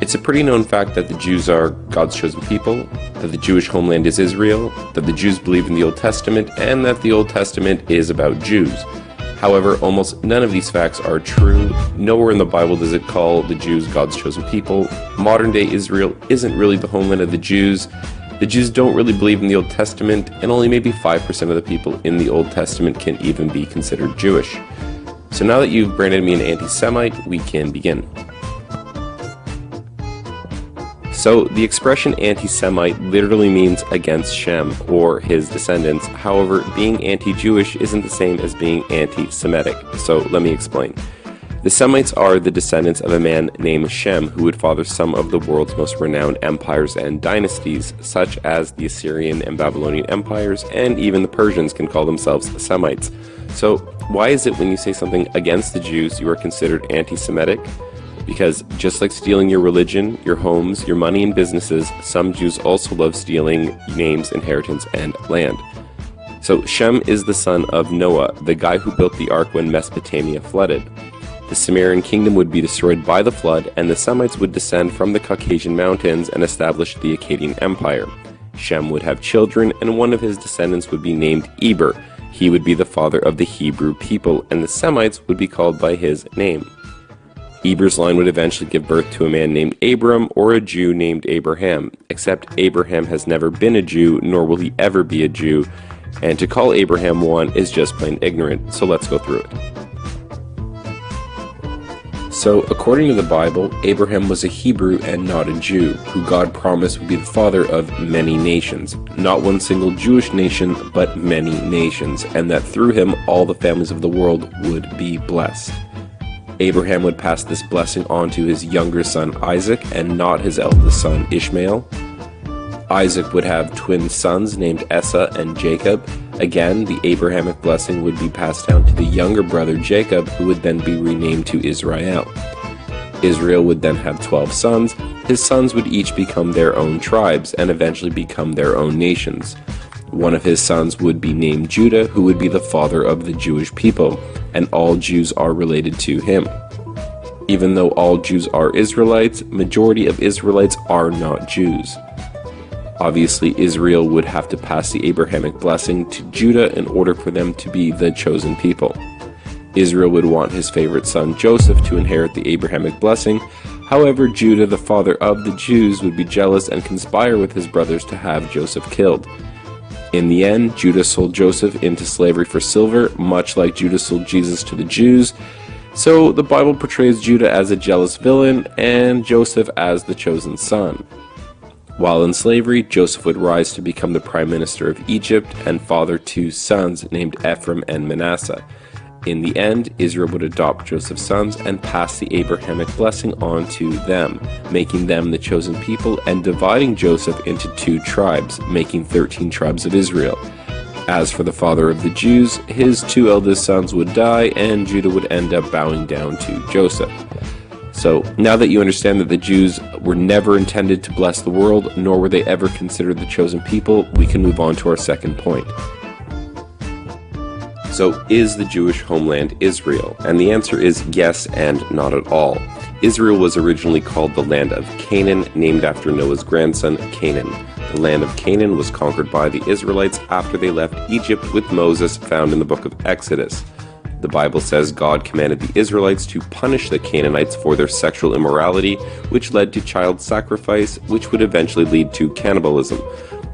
It's a pretty known fact that the Jews are God's chosen people, that the Jewish homeland is Israel, that the Jews believe in the Old Testament, and that the Old Testament is about Jews. However, almost none of these facts are true. Nowhere in the Bible does it call the Jews God's chosen people. Modern-day Israel isn't really the homeland of the Jews. The Jews don't really believe in the Old Testament, and only maybe 5% of the people in the Old Testament can even be considered Jewish. So now that you've branded me an anti-Semite, we can begin. So the expression anti-Semite literally means against Shem or his descendants. However, being anti-Jewish isn't the same as being anti-Semitic. So let me explain. The Semites are the descendants of a man named Shem who would father some of the world's most renowned empires and dynasties, such as the Assyrian and Babylonian empires, and even the Persians can call themselves Semites. So why is it when you say something against the Jews, you are considered anti-Semitic? Because just like stealing your religion, your homes, your money and businesses, some Jews also love stealing names, inheritance, and land. So Shem is the son of Noah, the guy who built the ark when Mesopotamia flooded. The Sumerian kingdom would be destroyed by the flood, and the Semites would descend from the Caucasian mountains and establish the Akkadian Empire. Shem would have children, and one of his descendants would be named Eber. He would be the father of the Hebrew people, and the Semites would be called by his name. Eber's line would eventually give birth to a man named Abram or a Jew named Abraham, except Abraham has never been a Jew, nor will he ever be a Jew, and to call Abraham one is just plain ignorant, so let's go through it. So, according to the Bible, Abraham was a Hebrew and not a Jew, who God promised would be the father of many nations. Not one single Jewish nation, but many nations, and that through him all the families of the world would be blessed. Abraham would pass this blessing on to his younger son Isaac and not his eldest son Ishmael. Isaac would have twin sons named Esau and Jacob. Again, the Abrahamic blessing would be passed down to the younger brother Jacob, who would then be renamed to Israel. Israel would then have 12 sons. His sons would each become their own tribes and eventually become their own nations. One of his sons would be named Judah, who would be the father of the Jewish people, and all Jews are related to him. Even though all Jews are Israelites, majority of Israelites are not Jews. Obviously, Israel would have to pass the Abrahamic blessing to Judah in order for them to be the chosen people. Israel would want his favorite son Joseph to inherit the Abrahamic blessing. However, Judah, the father of the Jews, would be jealous and conspire with his brothers to have Joseph killed. In the end, Judah sold Joseph into slavery for silver, much like Judah sold Jesus to the Jews. So the Bible portrays Judah as a jealous villain and Joseph as the chosen son. While in slavery, Joseph would rise to become the prime minister of Egypt and father two sons named Ephraim and Manasseh. In the end, Israel would adopt Joseph's sons and pass the Abrahamic blessing on to them, making them the chosen people and dividing Joseph into 2 tribes, making 13 tribes of Israel. As for the father of the Jews, his 2 eldest sons would die and Judah would end up bowing down to Joseph. So, now that you understand that the Jews were never intended to bless the world, nor were they ever considered the chosen people, we can move on to our second point. So, is the Jewish homeland Israel? And the answer is yes and not at all. Israel was originally called the land of Canaan, named after Noah's grandson, Canaan. The land of Canaan was conquered by the Israelites after they left Egypt with Moses, found in the book of Exodus. The Bible says God commanded the Israelites to punish the Canaanites for their sexual immorality, which led to child sacrifice, which would eventually lead to cannibalism.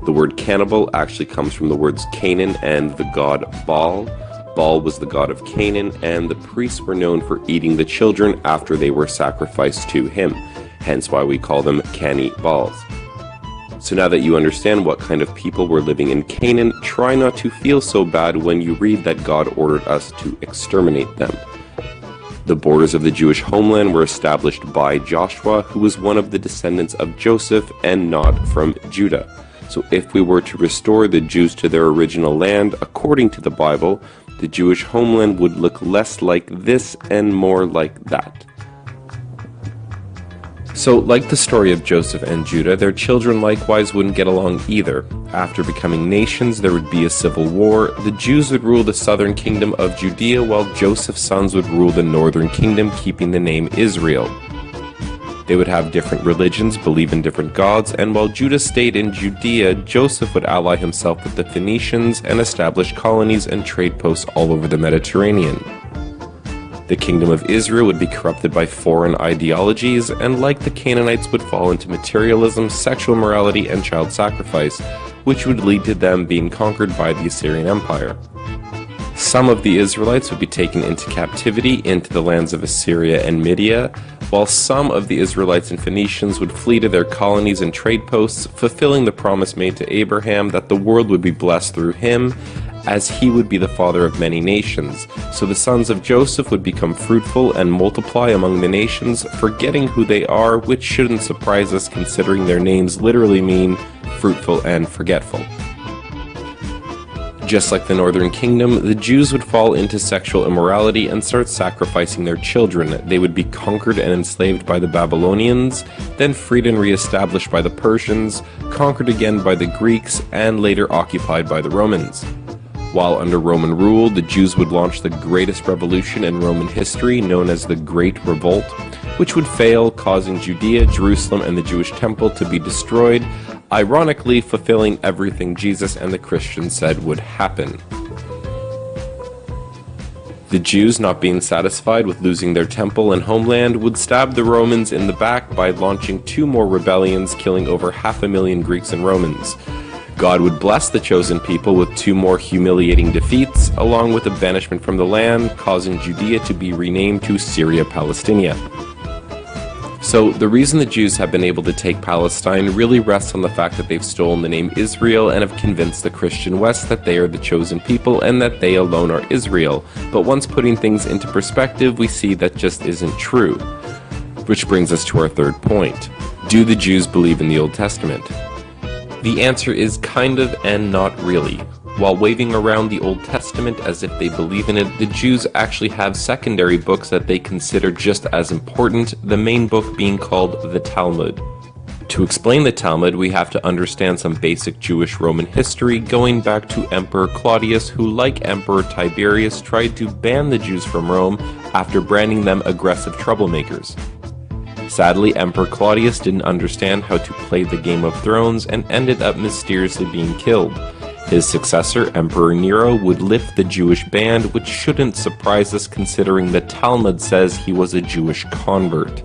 The word cannibal actually comes from the words Canaan and the god Baal. Baal was the god of Canaan, and the priests were known for eating the children after they were sacrificed to him, hence why we call them cannibals. So now that you understand what kind of people were living in Canaan, try not to feel so bad when you read that God ordered us to exterminate them. The borders of the Jewish homeland were established by Joshua, who was one of the descendants of Joseph and not from Judah. So if we were to restore the Jews to their original land, according to the Bible, the Jewish homeland would look less like this and more like that. So, like the story of Joseph and Judah, their children likewise wouldn't get along either. After becoming nations, there would be a civil war. The Jews would rule the southern kingdom of Judea, while Joseph's sons would rule the northern kingdom, keeping the name Israel. They would have different religions, believe in different gods, and while Judah stayed in Judea, Joseph would ally himself with the Phoenicians and establish colonies and trade posts all over the Mediterranean. The kingdom of Israel would be corrupted by foreign ideologies, and like the Canaanites would fall into materialism, sexual immorality, and child sacrifice, which would lead to them being conquered by the Assyrian Empire. Some of the Israelites would be taken into captivity into the lands of Assyria and Media, while some of the Israelites and Phoenicians would flee to their colonies and trade posts, fulfilling the promise made to Abraham that the world would be blessed through him, as he would be the father of many nations. So the sons of Joseph would become fruitful and multiply among the nations, forgetting who they are, which shouldn't surprise us considering their names literally mean fruitful and forgetful. Just like the Northern Kingdom, the Jews would fall into sexual immorality and start sacrificing their children. They would be conquered and enslaved by the Babylonians, then freed and re-established by the Persians, conquered again by the Greeks, and later occupied by the Romans. While under Roman rule, the Jews would launch the greatest revolution in Roman history, known as the Great Revolt, which would fail, causing Judea, Jerusalem, and the Jewish temple to be destroyed, ironically fulfilling everything Jesus and the Christians said would happen. The Jews, not being satisfied with losing their temple and homeland, would stab the Romans in the back by launching 2 more rebellions, killing over 500,000 Greeks and Romans. God would bless the chosen people with 2 more humiliating defeats, along with a banishment from the land, causing Judea to be renamed to Syria Palestinia. So the reason the Jews have been able to take Palestine really rests on the fact that they've stolen the name Israel and have convinced the Christian West that they are the chosen people and that they alone are Israel. But once putting things into perspective, we see that just isn't true. Which brings us to our third point. Do the Jews believe in the Old Testament? The answer is kind of and not really. While waving around the Old Testament as if they believe in it, the Jews actually have secondary books that they consider just as important, the main book being called the Talmud. To explain the Talmud, we have to understand some basic Jewish Roman history, going back to Emperor Claudius, who, like Emperor Tiberius, tried to ban the Jews from Rome after branding them aggressive troublemakers. Sadly, Emperor Claudius didn't understand how to play the Game of Thrones and ended up mysteriously being killed. His successor, Emperor Nero, would lift the Jewish ban, which shouldn't surprise us considering the Talmud says he was a Jewish convert.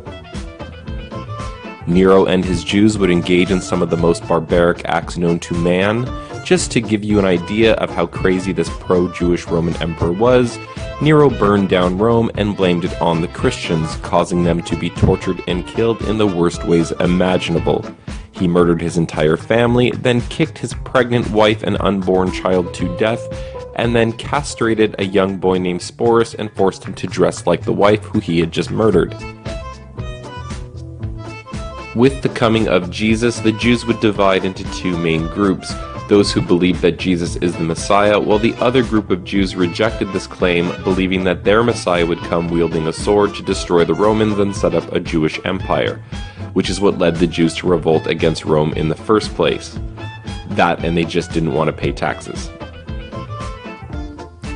Nero and his Jews would engage in some of the most barbaric acts known to man. Just to give you an idea of how crazy this pro-Jewish Roman emperor was, Nero burned down Rome and blamed it on the Christians, causing them to be tortured and killed in the worst ways imaginable. He murdered his entire family, then kicked his pregnant wife and unborn child to death, and then castrated a young boy named Sporus and forced him to dress like the wife who he had just murdered. With the coming of Jesus, the Jews would divide into 2 main groups. Those who believed that Jesus is the Messiah, while the other group of Jews rejected this claim, believing that their Messiah would come wielding a sword to destroy the Romans and set up a Jewish empire, which is what led the Jews to revolt against Rome in the first place. That, and they just didn't want to pay taxes.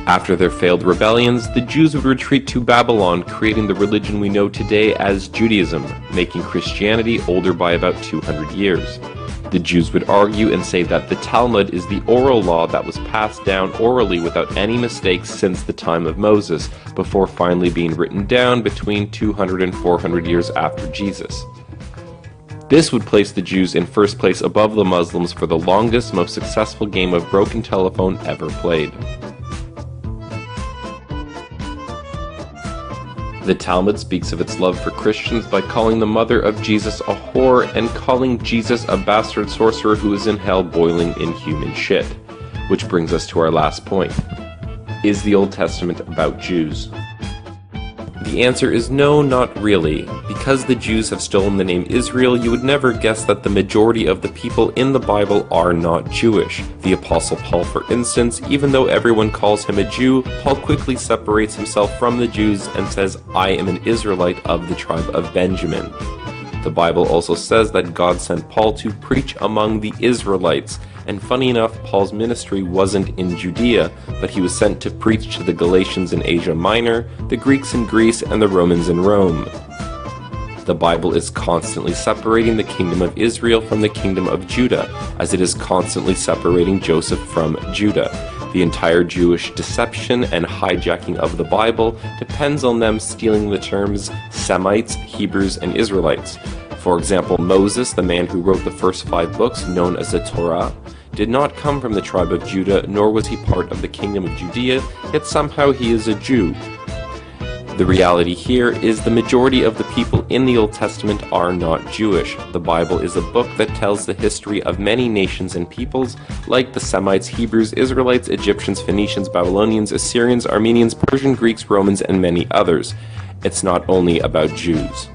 After their failed rebellions, the Jews would retreat to Babylon, creating the religion we know today as Judaism, making Christianity older by about 200 years. The Jews would argue and say that the Talmud is the oral law that was passed down orally without any mistakes since the time of Moses, before finally being written down between 200 and 400 years after Jesus. This would place the Jews in first place above the Muslims for the longest, most successful game of broken telephone ever played. The Talmud speaks of its love for Christians by calling the mother of Jesus a whore and calling Jesus a bastard sorcerer who is in hell boiling in human shit. Which brings us to our last point. Is the Old Testament about Jews? The answer is no, not really. Because the Jews have stolen the name Israel, you would never guess that the majority of the people in the Bible are not Jewish. The Apostle Paul, for instance, even though everyone calls him a Jew, Paul quickly separates himself from the Jews and says, "I am an Israelite of the tribe of Benjamin." The Bible also says that God sent Paul to preach among the Israelites, and funny enough, Paul's ministry wasn't in Judea, but he was sent to preach to the Galatians in Asia Minor, the Greeks in Greece, and the Romans in Rome. The Bible is constantly separating the kingdom of Israel from the kingdom of Judah, as it is constantly separating Joseph from Judah. The entire Jewish deception and hijacking of the Bible depends on them stealing the terms Semites, Hebrews, and Israelites. For example, Moses, the man who wrote the first 5 books, known as the Torah, did not come from the tribe of Judah, nor was he part of the kingdom of Judea, yet somehow he is a Jew. The reality here is the majority of the people in the Old Testament are not Jewish. The Bible is a book that tells the history of many nations and peoples, like the Semites, Hebrews, Israelites, Egyptians, Phoenicians, Babylonians, Assyrians, Armenians, Persian, Greeks, Romans, and many others. It's not only about Jews.